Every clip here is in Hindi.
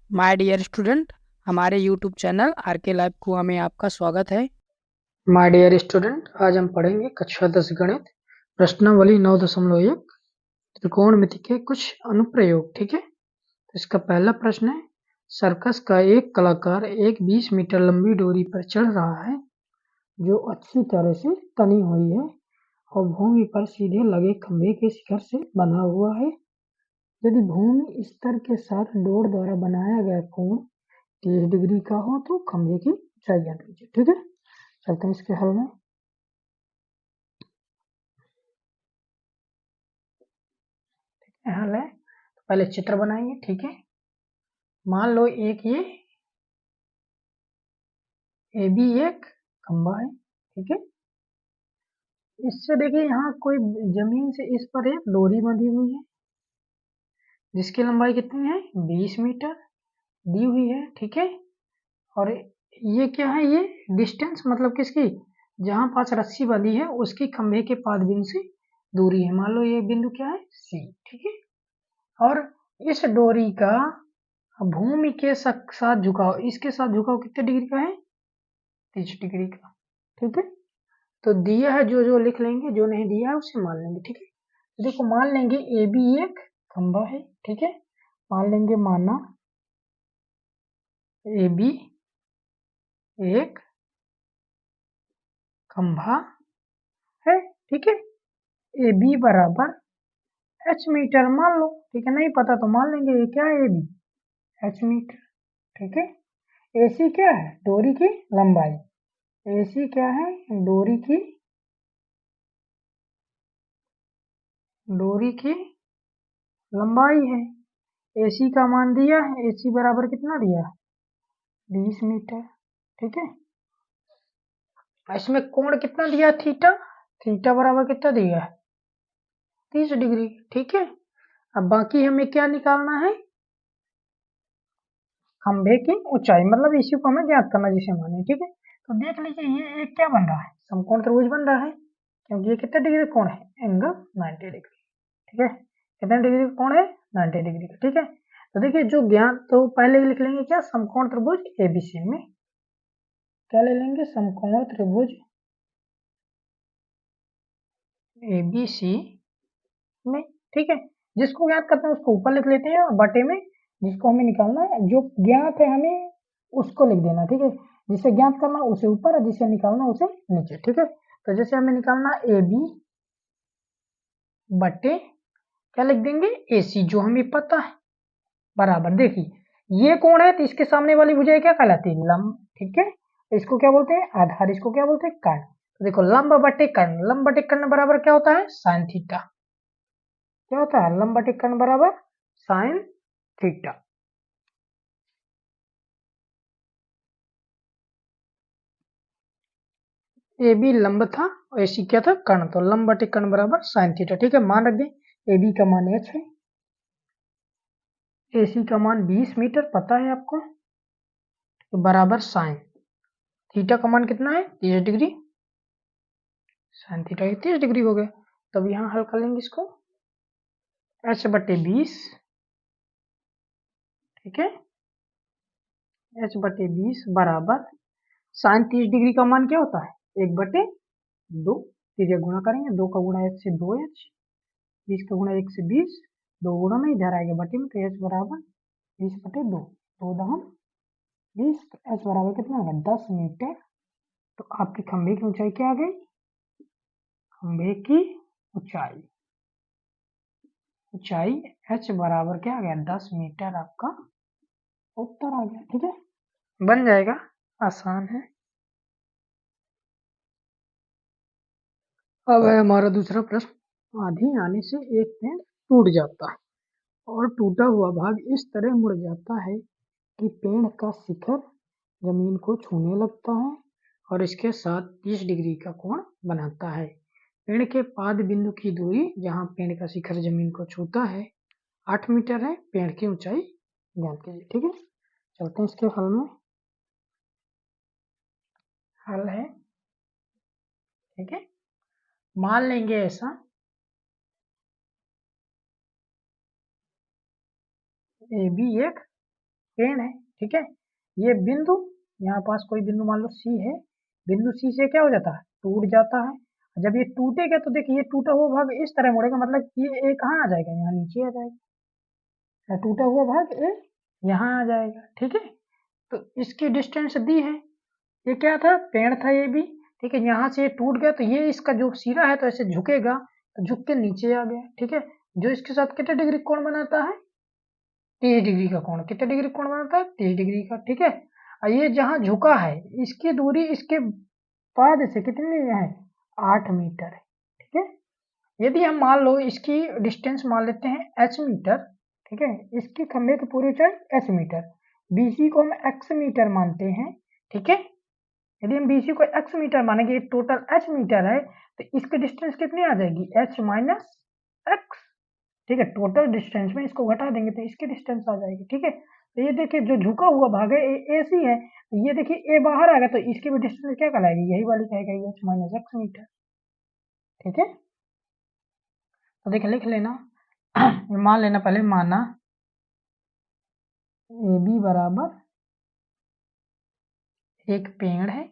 माय डियर स्टूडेंट, हमारे यूट्यूब चैनल आरके लैब को में आपका स्वागत है। माय डियर स्टूडेंट, आज हम पढ़ेंगे कक्षा 10 गणित प्रश्नावली 9.1 त्रिकोणमिति के कुछ अनुप्रयोग। ठीक है, तो इसका पहला प्रश्न है, सर्कस का एक कलाकार एक 20 मीटर लंबी डोरी पर चढ़ रहा है जो अच्छी तरह से तनी हुई है और भूमि पर सीधे लगे खंभे के शिखर से बंधा हुआ है। यदि भूमि स्तर के साथ डोर द्वारा बनाया गया कोण 30 डिग्री का हो तो खंभे की ऊंचाई ज्ञात कीजिए। ठीक है, चलते हैं इसके हल में। हल है, तो पहले चित्र बनाएंगे। ठीक है, मान लो एक ये ए बी एक खंबा है। ठीक है, इससे देखिए यहाँ कोई जमीन से इस पर एक डोरी बंधी हुई है जिसकी लंबाई कितनी है 20 मीटर दी हुई है। ठीक है, और ये क्या है, ये डिस्टेंस मतलब किसकी, जहां पास रस्सी बंधी है उसकी खंभे के पाद बिंदु से दूरी है। मान लो ये बिंदु क्या है सी। ठीक है, और इस डोरी का भूमि के साथ झुकाव, इसके साथ झुकाव कितने डिग्री का है 30 डिग्री का। ठीक है, तो दिया है जो जो लिख लेंगे, जो नहीं दिया है उसे मान लेंगे। ठीक है, तो देखो मान लेंगे ए बी एक खंबा है। ठीक है, मान लेंगे, माना ए बी एक खंभा है। ठीक है, ए बी बराबर एच मीटर मान लो। ठीक है, नहीं पता तो मान लेंगे ये क्या है ए बी एच मीटर। ठीक है, ए सी क्या है डोरी की लंबाई, ए सी क्या है डोरी की लंबाई है। एसी का मान दिया है, एसी बराबर कितना दिया 20 मीटर। ठीक है, इसमें कोण कितना दिया थीटा, थीटा बराबर कितना दिया 30 डिग्री। ठीक है, अब बाकी हमें क्या निकालना है, खंभे की ऊंचाई, मतलब इसी को हमें ज्ञात करना जिसे माने। ठीक है, तो देख लीजिए ये एक क्या बन रहा है, समकोण त्रिभुज बन रहा है क्योंकि ये कितने डिग्री कोण है, एंगल 90 डिग्री। ठीक है, कितने डिग्री का कोण है 90 डिग्री का। ठीक है, तो देखिए जो ज्ञात, तो पहले लिख लेंगे क्या, समकोण त्रिभुज एबीसी में क्या ले लेंगे, समकोण त्रिभुज एबीसी में। ठीक है, जिसको ज्ञात करते हैं उसको ऊपर लिख लेते हैं और बटे में जिसको हमें निकालना है, जो ज्ञात है हमें उसको लिख देना। ठीक है, जिसे ज्ञात करना उसे ऊपर और जिसे निकालना उसे नीचे। ठीक है, तो जैसे हमें निकालना ए बी बटे क्या लिख देंगे ए सी, जो हमें पता है, बराबर देखिए ये कौन है, तो इसके सामने वाली भुजा क्या कहलाती है लंब। ठीक है, इसको क्या बोलते हैं आधार, इसको क्या बोलते हैं कर्ण। तो देखो लंब बटे कर्ण, लंब बटे कर्ण बराबर क्या होता है साइन थीटा। क्या होता है लंब बटे कर्ण बराबर साइन थीटा। ए बी लंब था और एसी क्या था कर्ण, तो लंब बटे कर्ण बराबर साइन थीटा। ठीक है, मान रख दें ए बी का मान एच है, एसी का मान 20 मीटर पता है आपको, तो बराबर साइन थीटा का मान कितना है 30 डिग्री, साइन थीटा 30 डिग्री हो गया। तब यहाँ हल कर लेंगे इसको, एच बटे 20। ठीक है, एच बटे 20 बराबर साइन 30 डिग्री का मान क्या होता है 1/2। सीधे गुणा करेंगे, 2 का गुणा 1 से 2h, 20 का गुणा 1 से 20, 2 गुणा में इधर आएगा बटे में, तो h बराबर 20/2, 2×10 20, h बराबर कितना होगा 10 मीटर। तो आपके खंभे की ऊंचाई क्या आ गई, खंभे की ऊंचाई ऊंचाई h बराबर क्या आ गया 10 मीटर, आपका उत्तर आ गया। ठीक है, बन जाएगा, आसान है। अब है हमारा दूसरा प्रश्न, आंधी आने से एक पेड़ टूट जाता है और टूटा हुआ भाग इस तरह मुड़ जाता है कि पेड़ का शिखर जमीन को छूने लगता है और इसके साथ 30 डिग्री का कोण बनाता है। पेड़ के पाद बिंदु की दूरी जहां पेड़ का शिखर जमीन को छूता है 8 मीटर है, पेड़ की ऊंचाई ज्ञात कीजिए। ठीक है, चलते हैं इसके हल में। हल है, ठीक है, मान लेंगे ऐसा, ए बी एक पेड़ है, ठीक है। ये बिंदु, यहाँ पास कोई बिंदु मान लो सी है, बिंदु सी से क्या हो जाता है, टूट जाता है। जब ये टूटेगा तो देखिए ये टूटा हुआ भाग इस तरह मुड़ेगा, मतलब ये कहाँ आ जाएगा, यहाँ नीचे आ जाएगा। टूटा हुआ भाग ये यहाँ आ जाएगा, ठीक है। तो इसकी डिस्टेंस दी है। ये क्या था, पेड़ था ये भी, ठीक है। यहाँ से ये टूट गया तो ये इसका जो सिरा है तो ऐसे झुकेगा, तो झुक के नीचे आ गया, ठीक है। जो इसके साथ कितने डिग्री कोण बनाता है, 30 डिग्री का कोण। कितने डिग्री कोण बनाता है, 30 डिग्री का, ठीक है। और ये जहाँ झुका है इसकी दूरी इसके पाद से कितनी है, 8 मीटर है, ठीक है। यदि हम मान लो इसकी डिस्टेंस मान लेते हैं h मीटर, ठीक है। इसकी खंभे की पूरी ऊंचाई h मीटर, BC को हम x मीटर मानते हैं, ठीक है। यदि हम BC को x मीटर मानेंगे, टोटल h मीटर है, तो इसकी डिस्टेंस कितनी आ जाएगी, h माइनस x, ठीक है। टोटल डिस्टेंस में इसको घटा देंगे तो इसकी डिस्टेंस आ जाएगी, ठीक है। तो ये देखिए जो झुका हुआ भाग है AC है, ये देखिए A बाहर आ गया तो इसकी भी डिस्टेंस क्या कहलाएगी, यही वाली कहेगा, h माइनस x मीटर, ठीक है। तो देखिए लिख लेना मान लेना, पहले माना AB बराबर एक पेड़ है,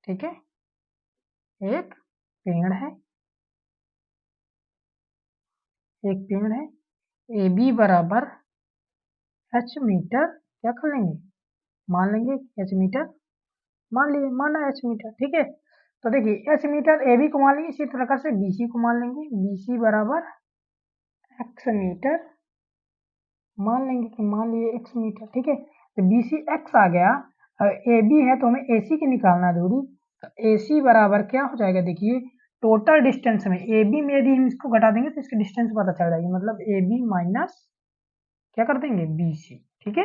ठीक है, एक पेड़ है, एक पेड़ है। AB बराबर h मीटर, क्या कर लेंगे, मान लेंगे h मीटर, मान लिए, माना h मीटर, ठीक है। तो देखिए h मीटर AB को मान लेंगे, इसी प्रकार से BC को मान लेंगे, BC बराबर x मीटर, मान लेंगे कि मान लिए x मीटर, ठीक है। तो BC x आ गया, AB है तो हमें AC की निकालना दूरी, तो AC बराबर क्या हो जाएगा, देखिए टोटल डिस्टेंस में AB में यदि हम इसको घटा देंगे तो इसकी डिस्टेंस पता चल जाएगी, मतलब AB माइनस क्या कर देंगे BC, ठीक है।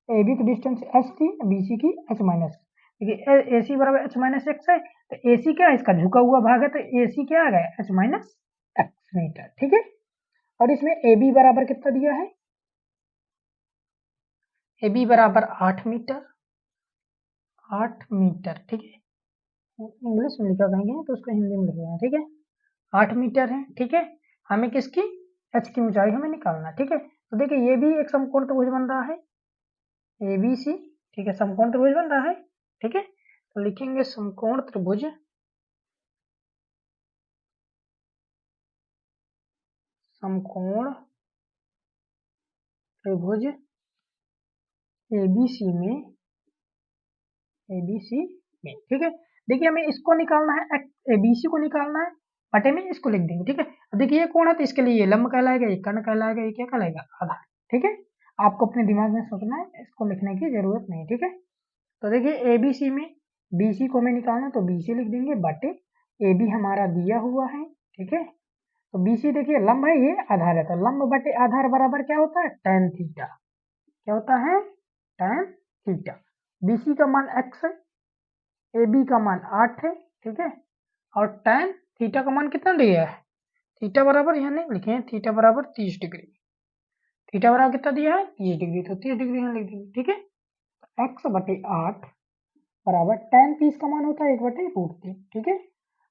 AB की डिस्टेंस h थी, BC की h माइनस, देखिए AC बराबर h माइनस x है, तो AC क्या है, इसका झुका हुआ भाग है, तो AC क्या आ गया, h माइनस x मीटर, ठीक है। और इसमें AB बराबर कितना दिया है, AB बराबर 8 मीटर, 8 मीटर, ठीक है। इंग्लिश में लिखा कहेंगे तो उसको हिंदी में लिख लेना, ठीक है। 8 मीटर है, ठीक है। हमें किसकी, h की ऊंचाई हमें निकालना, ठीक है। तो देखिए ये भी एक समकोण त्रिभुज बन रहा है ABC, ठीक है, समकोण त्रिभुज बन रहा है, ठीक है। तो लिखेंगे समकोण त्रिभुज, समकोण त्रिभुज ABC में, ABC में, ठीक है। देखिए हमें इसको निकालना है, ABC को निकालना है, बटे में इसको लिख देंगे, ठीक है। अब देखिए ये कोण है तो इसके लिए ये लंब कहलाएगा, ये कर्ण कहलाएगा, ये क्या कहलाएगा, आधार, ठीक है। आपको अपने दिमाग में सोचना है, इसको लिखने की जरूरत नहीं, ठीक है। तो देखिए ABC में BC को हमें निकालना है तो BC लिख देंगे, बटे AB हमारा दिया हुआ है, ठीक है। तो BC देखिए लंब है, ये आधार है, तो लंब बटे आधार बराबर क्या होता है, tan थीटा, क्या होता है, tan थीटा। BC का मान x है, AB का मान 8 है, ठीक है। और tan थीटा का मान कितना दिया है, थीटा बराबर यहाँ नहीं लिखे हैं, थीटा बराबर 30 डिग्री, थीटा बराबर कितना दिया है, 30 डिग्री, तो 30 डिग्री यहाँ लिख देंगे, ठीक है। x बटे 8 बराबर tan 30 का मान होता है 1/√3, ठीक है।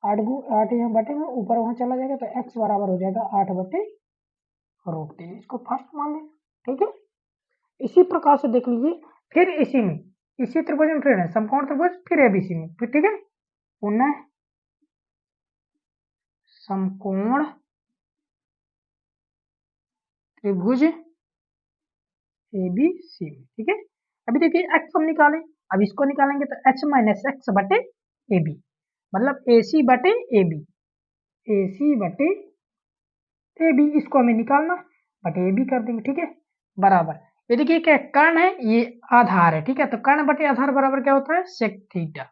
8 यहाँ बटे में ऊपर वहां चला जाएगा तो x बराबर हो जाएगा 8/√3, इसको फर्स्ट मान लें, ठीक है। इसी प्रकार से देख लीजिए, फिर इसी में, इसी त्रिभुज में फिर है समकोण त्रिभुज, फिर ABC में, फिर ठीक है, पुनः समकोण त्रिभुज ABC में, ठीक है। अभी देखिए x हम निकालें, अब इसको निकालेंगे तो h माइनस एक्स बटे AB, मतलब AC बटे AB, AC बटे AB, इसको हमें निकालना, बटे AB कर देंगे, ठीक है, बराबर। ये देखिए क्या कर्ण है, ये आधार है, ठीक है। तो कर्ण बटे आधार बराबर क्या होता है, सेक थीटा,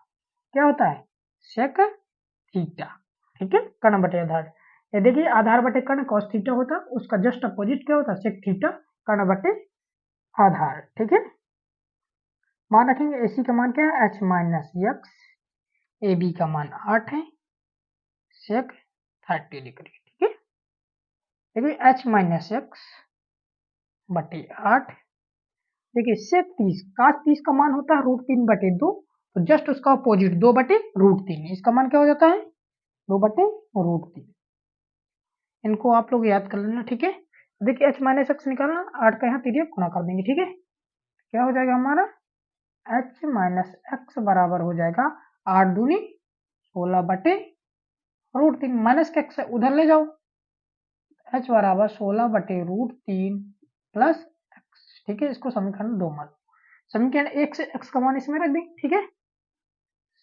क्या होता है, सेक थीटा, ठीक है। कर्ण बटे आधार, ये देखिए आधार बटे कर्ण cos थीटा होता है, उसका जस्ट अपोजिट क्या होता है, सेक थीटा, कर्ण बटे आधार, ठीक है। मान रखेंगे AC का मान क्या है, h माइनस एक्स, AB का मान 8 है, सेक 30 डिग्री, ठीक है। देखिए h माइनस एक्स बटे 8, देखिए सेक 30, cos 30 का मान होता है √3/2, तो जस्ट उसका अपोजिट 2/√3, इसका मान क्या हो जाता है, 2/√3। इनको आप लोग याद कर लेना, ठीक है। देखिए h माइनस एक्स निकालना, 8 का यहाँ तिर्यक गुणा कर देंगे, ठीक है। क्या हो जाएगा हमारा h माइनस एक्स बराबर हो जाएगा 8 दूनी 16 बटे √3 माइनस के x उधर ले जाओ, h बराबर 16 बटे √3 प्लस x। ठीक है, इसको समीकरण 2 मान लो। समीकरण 1 से x का मान इसमें रख दें। ठीक है,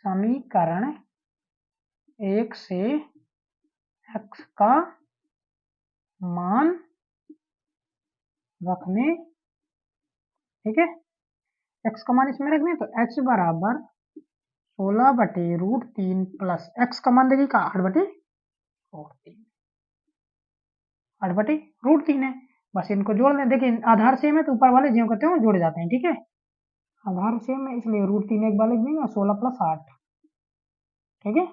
समीकरण 1 से x का मान रखने, ठीक है, x का मान इसमें रख दें तो h बराबर 16 बटे √3 प्लस x का मान देखिए का 8 बटे √3 है। बस इनको जोड़ लें। देखिए आधार सेम है तो ऊपर वाले ज्यों करते हैं जोड़े जाते हैं। ठीक है, आधार सेम है इसलिए √3 एक बार लिख देंगे और 16 प्लस 8। ठीक है,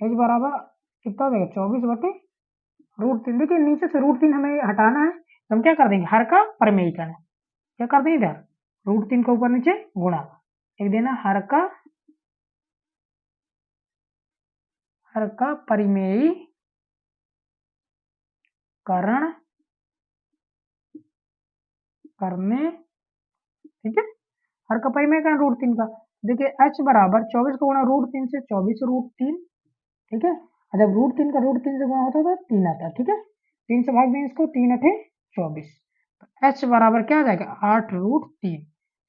h बराबर कितना हो जाएगा 24 बटे √3। देखिए नीचे से √3 हमें हटाना है तो हम क्या कर देंगे, हर का परिमेयीकरण, क्या कर दें इधर √3 को ऊपर नीचे गुणा, लिख देना हर का परिमेयीकरण करने। ठीक है, हर का परिमेयीकरण √3 का। देखिए h बराबर 24 का गुणा √3 से 24 √3। ठीक है, और जब √3 का √3 से गुणा होता है तो 3 आता है। ठीक है, 3 से भाग दें इसको, 3 अठे 24, तो h बराबर क्या आ जाएगा 8 √3।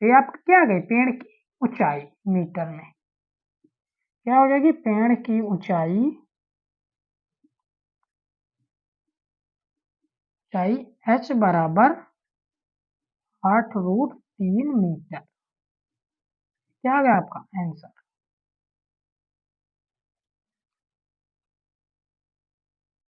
तो ये आप क्या आ गए पेड़ की ऊंचाई मीटर में, क्या हो जाएगी पेड़ की ऊंचाई h बराबर 8 √3 मीटर। क्या आ गया आपका आंसर।